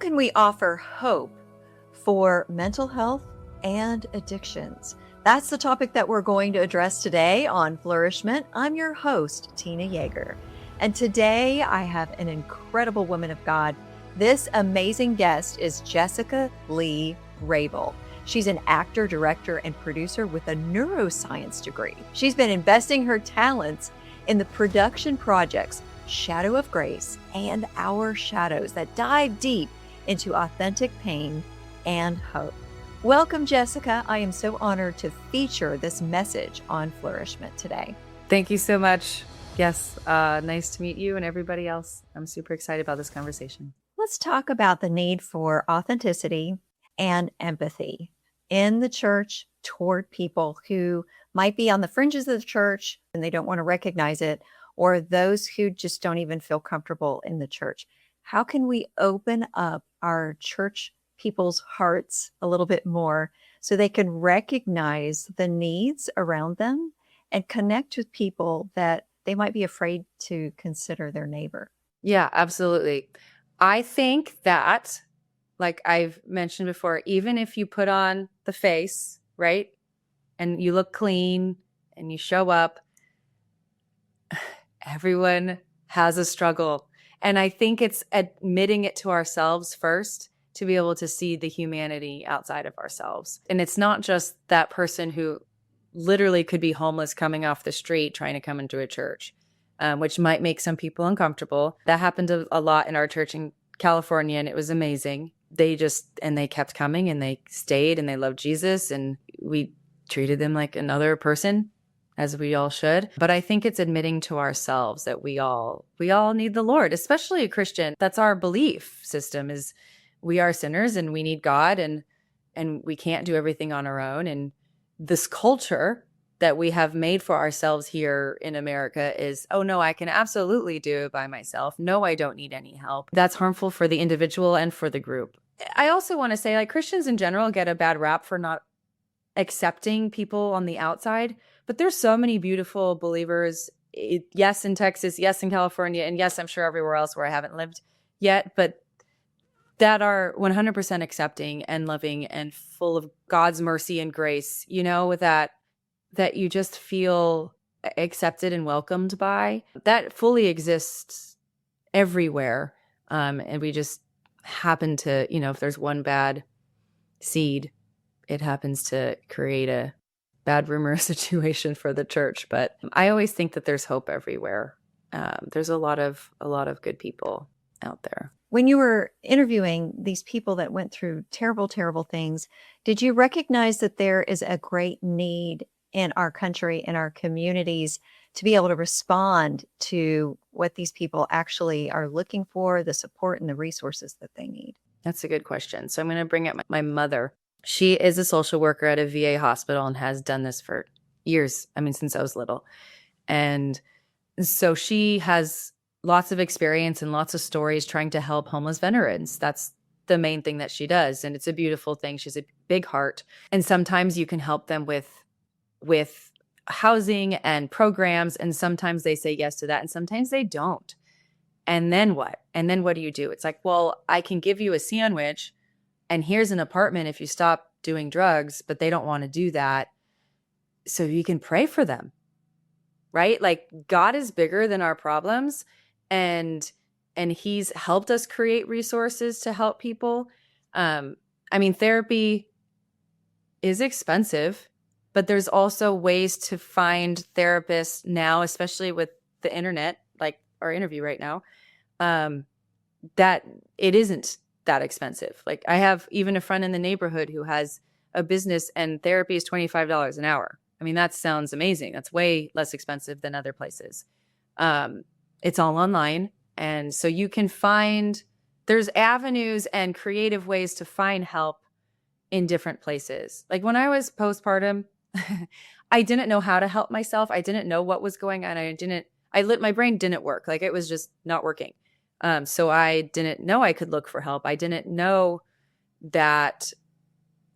can we offer hope for mental health and addictions? That's the topic that we're going to address today on Flourish-Meant. I'm your host, Tina Yeager. And today I have an incredible woman of God. This amazing guest is Jessica Lee Wrabel. She's an actor, director, and producer with a neuroscience degree. She's been investing her talents in the production projects Shadow of Grace and Our Shadows that dive deep into authentic pain and hope. Welcome, Jessica. I am so honored to feature this message on Flourish-Meant today. Thank you so much. Yes, nice to meet you and everybody else. I'm super excited about this conversation. Let's talk about the need for authenticity and empathy in the church toward people who might be on the fringes of the church and they don't want to recognize it, or those who just don't even feel comfortable in the church. How can we open up our church people's hearts a little bit more so they can recognize the needs around them and connect with people that they might be afraid to consider their neighbor? Yeah, absolutely. I think that, like I've mentioned before, even if you put on the face, right, and you look clean and you show up, everyone has a struggle. And I think it's admitting it to ourselves first to be able to see the humanity outside of ourselves. And it's not just that person who literally could be homeless coming off the street trying to come into a church, which might make some people uncomfortable. That happened a lot in our church in California, and it was amazing. They kept coming and they stayed and they loved Jesus, and we treated them like another person, as we all should. But I think it's admitting to ourselves that we all need the Lord, especially a Christian. That's our belief system, is we are sinners and we need God, and we can't do everything on our own. And this culture that we have made for ourselves here in America is, oh no, I can absolutely do it by myself. No, I don't need any help. That's harmful for the individual and for the group. I also want to say, like, Christians in general get a bad rap for not accepting people on the outside, but there's so many beautiful believers, yes, in Texas, yes, in California, and yes, I'm sure everywhere else where I haven't lived yet, but that are 100% accepting and loving and full of God's mercy and grace, with that you just feel accepted and welcomed by. That fully exists everywhere. And we just happen to, if there's one bad seed, it happens to create a bad rumor situation for the church. But I always think that there's hope everywhere. There's a lot of good people out there. When you were interviewing these people that went through terrible, terrible things, did you recognize that there is a great need in our country, in our communities, to be able to respond to what these people actually are looking for, the support and the resources that they need? That's a good question. So I'm going to bring up my mother. She is a social worker at a VA hospital and has done this for years. I mean, since I was little. And so she has lots of experience and lots of stories trying to help homeless veterans. That's the main thing that she does. And it's a beautiful thing. She's a big heart. And sometimes you can help them with housing and programs. And sometimes they say yes to that. And sometimes they don't. And then what? And then what do you do? It's like, well, I can give you a sandwich and here's an apartment if you stop doing drugs, but they don't want to do that. So you can pray for them, right? Like, God is bigger than our problems. And he's helped us create resources to help people. Therapy is expensive, but there's also ways to find therapists now, especially with the internet, like our interview right now, that it isn't that expensive. Like, I have even a friend in the neighborhood who has a business and therapy is $25 an hour. I mean, that sounds amazing. That's way less expensive than other places. It's all online. And so you can there's avenues and creative ways to find help in different places. Like when I was postpartum, I didn't know how to help myself. I didn't know what was going on. My brain didn't work. Like, it was just not working. So I didn't know I could look for help. I didn't know that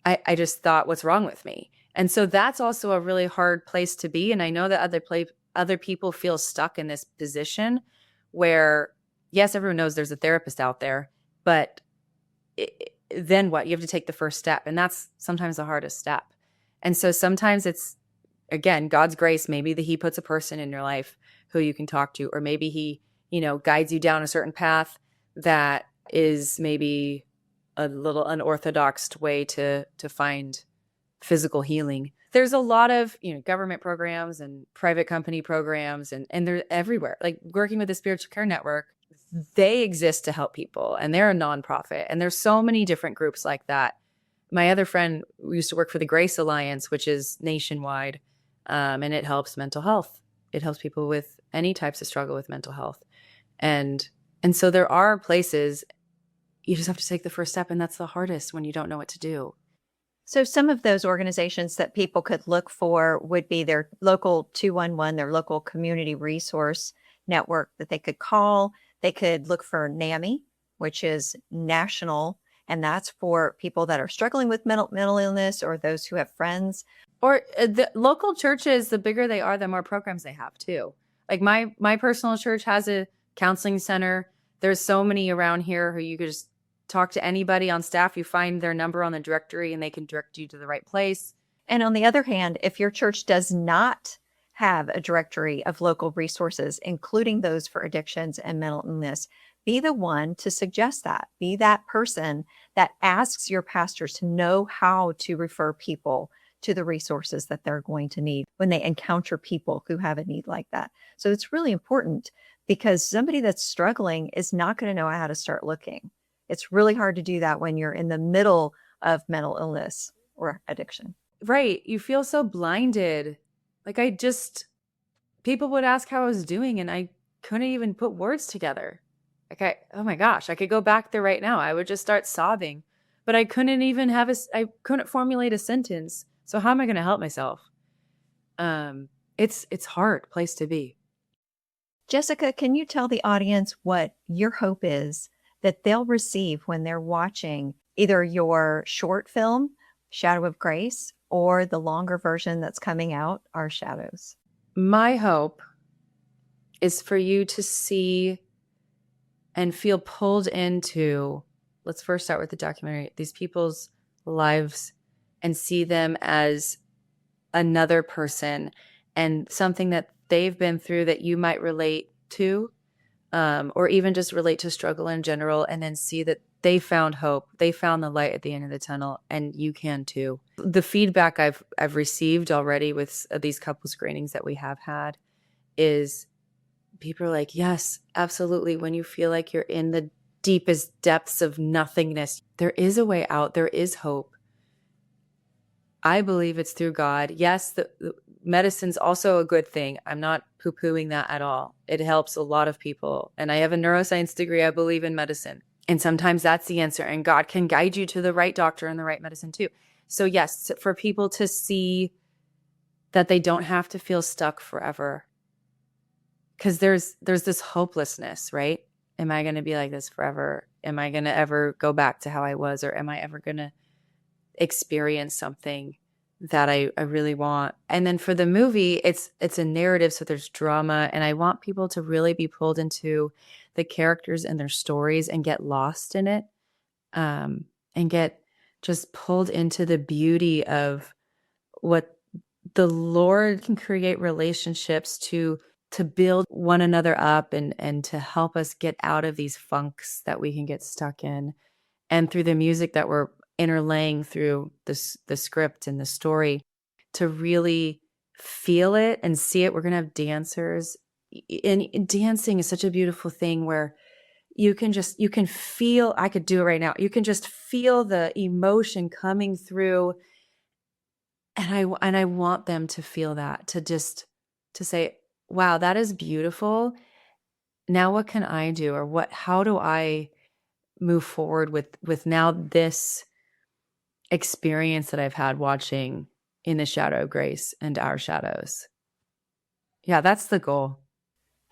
I just thought, what's wrong with me? And so that's also a really hard place to be. And I know that other people feel stuck in this position where, yes, everyone knows there's a therapist out there, but then what? You have to take the first step. And that's sometimes the hardest step. And so sometimes it's, again, God's grace. Maybe that he puts a person in your life who you can talk to, or maybe he, guides you down a certain path that is maybe a little unorthodox way to find physical healing. There's a lot of, government programs and private company programs, and they're everywhere. Like working with the Spiritual Care Network, they exist to help people, and they're a nonprofit. And there's so many different groups like that. My other friend used to work for the Grace Alliance, which is nationwide, and it helps mental health. It helps people with any types of struggle with mental health. And so there are places, you just have to take the first step, and that's the hardest when you don't know what to do. So some of those organizations that people could look for would be their local 211, their local community resource network that they could call. They could look for NAMI, which is national, and that's for people that are struggling with mental illness or those who have friends. Or the local churches, the bigger they are, the more programs they have too. Like my personal church has a counseling center. There's so many around here who you could just talk to anybody on staff. You find their number on the directory and they can direct you to the right place. And on the other hand, if your church does not have a directory of local resources, including those for addictions and mental illness, be the one to suggest that. Be that person that asks your pastors to know how to refer people to the resources that they're going to need when they encounter people who have a need like that. So it's really important, because somebody that's struggling is not going to know how to start looking. It's really hard to do that when you're in the middle of mental illness or addiction. Right. You feel so blinded. Like people would ask how I was doing and I couldn't even put words together. Oh my gosh, I could go back there right now. I would just start sobbing, but I couldn't even I couldn't formulate a sentence. So how am I going to help myself? It's hard place to be. Jessica, can you tell the audience what your hope is that they'll receive when they're watching either your short film, Shadow of Grace, or the longer version that's coming out, Our Shadows? My hope is for you to see and feel pulled into, let's first start with the documentary, these people's lives, and see them as another person and something that they've been through that you might relate to, or even just relate to struggle in general, and then see that they found hope. They found the light at the end of the tunnel, and you can too. The feedback I've received already with these couple screenings that we have had is people are like, yes, absolutely. When you feel like you're in the deepest depths of nothingness, there is a way out. There is hope. I believe it's through God. Yes, the medicine's also a good thing. I'm not poo-pooing that at all. It helps a lot of people. And I have a neuroscience degree. I believe in medicine. And sometimes that's the answer. And God can guide you to the right doctor and the right medicine too. So yes, for people to see that they don't have to feel stuck forever. Because there's this hopelessness, right? Am I going to be like this forever? Am I going to ever go back to how I was? Or am I ever going to experience something that I really want? And then for the movie, it's a narrative, so there's drama, and I want people to really be pulled into the characters and their stories and get lost in it, and get just pulled into the beauty of what the Lord can create relationships to build one another up and to help us get out of these funks that we can get stuck in. And through the music that we're interlaying through the script and the story, to really feel it and see it. We're going to have dancers, and dancing is such a beautiful thing where you can feel, I could do it right now. You can just feel the emotion coming through. And I want them to feel that, to say, wow, that is beautiful. Now what can I do? Or how do I move forward with now this experience that I've had watching In the Shadow of Grace and Our Shadows? Yeah, that's the goal.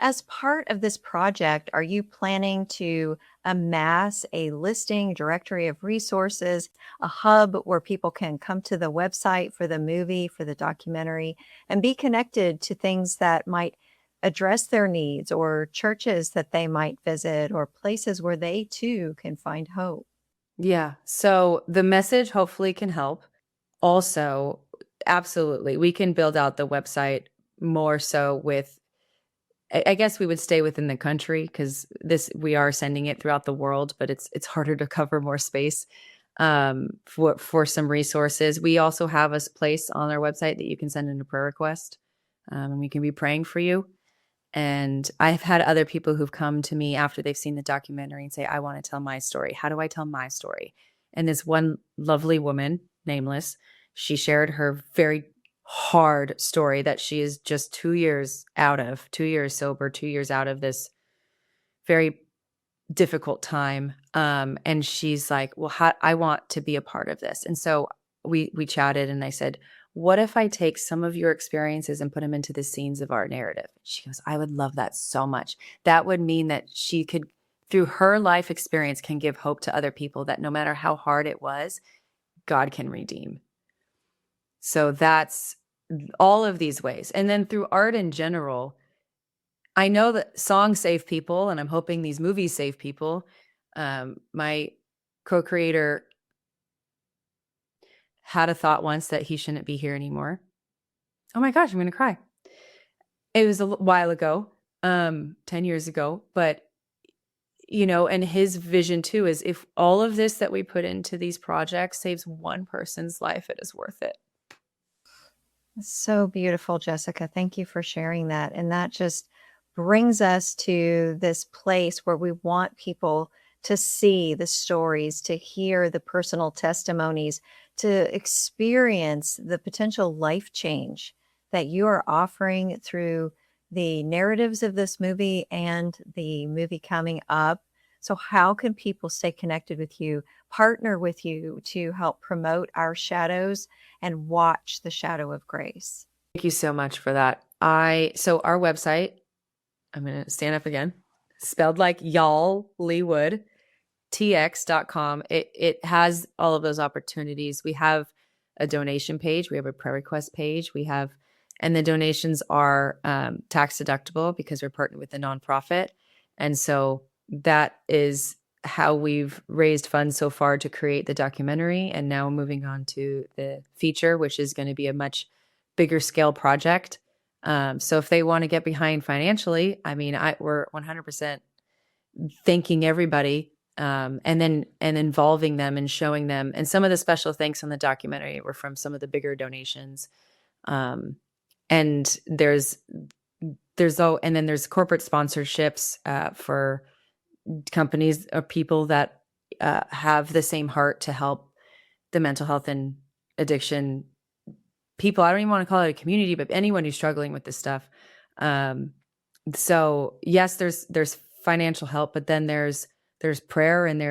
As part of this project, are you planning to amass a listing, directory of resources, a hub where people can come to the website for the movie, for the documentary, and be connected to things that might address their needs, or churches that they might visit, or places where they too can find hope? Yeah. So the message hopefully can help. Also, absolutely, we can build out the website more so with I guess we would stay within the country because this we are sending it throughout the world, but it's harder to cover more space for some resources. We also have a place on our website that you can send in a prayer request, and we can be praying for you. And I've had other people who've come to me after they've seen the documentary and say, I want to tell my story. How do I tell my story? And this one lovely woman, nameless, she shared her very hard story that she is just 2 years out of, 2 years sober, 2 years out of this very difficult time. And she's like, well, I want to be a part of this. And so we chatted and I said, what if I take some of your experiences and put them into the scenes of our narrative? She goes, I would love that so much. That would mean that she could, through her life experience, can give hope to other people that no matter how hard it was, God can redeem. So that's all of these ways. And then through art in general, I know that songs save people, and I'm hoping these movies save people. My co-creator had a thought once that he shouldn't be here anymore. Oh my gosh, I'm going to cry. It was a while ago, 10 years ago, but and his vision too is if all of this that we put into these projects saves one person's life, it is worth it. So beautiful, Jessica. Thank you for sharing that. And that just brings us to this place where we want people to see the stories, to hear the personal testimonies, to experience the potential life change that you are offering through the narratives of this movie and the movie coming up. So, how can people stay connected with you, partner with you to help promote our shadows and watch the shadow of grace? Thank you so much for that. So our website, I'm going to stand up again, spelled like y'all, Leewood, tx.com. It has all of those opportunities. We have a donation page. We have a prayer request page. And the donations are tax deductible because we're partnered with a nonprofit. And so that is how we've raised funds so far to create the documentary. And now moving on to the feature, which is going to be a much bigger scale project. So if they want to get behind financially, I mean, we're 100% thanking everybody and involving them and showing them. And some of the special thanks on the documentary were from some of the bigger donations. And there's corporate sponsorships for companies or people that have the same heart to help the mental health and addiction people. I don't even want to call it a community, but anyone who's struggling with this stuff. So yes, there's financial help, but then there's prayer and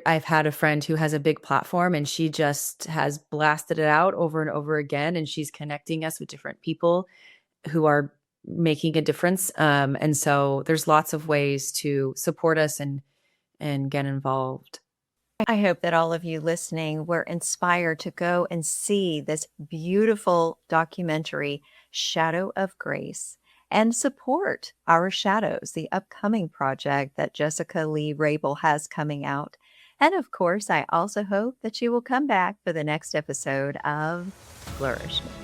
I've had a friend who has a big platform and she just has blasted it out over and over again. And she's connecting us with different people who are making a difference. And so there's lots of ways to support us and get involved. I hope that all of you listening were inspired to go and see this beautiful documentary, Shadow of Grace, and support Our Shadows, the upcoming project that Jessica Lee Wrabel has coming out. And of course, I also hope that you will come back for the next episode of Flourishing.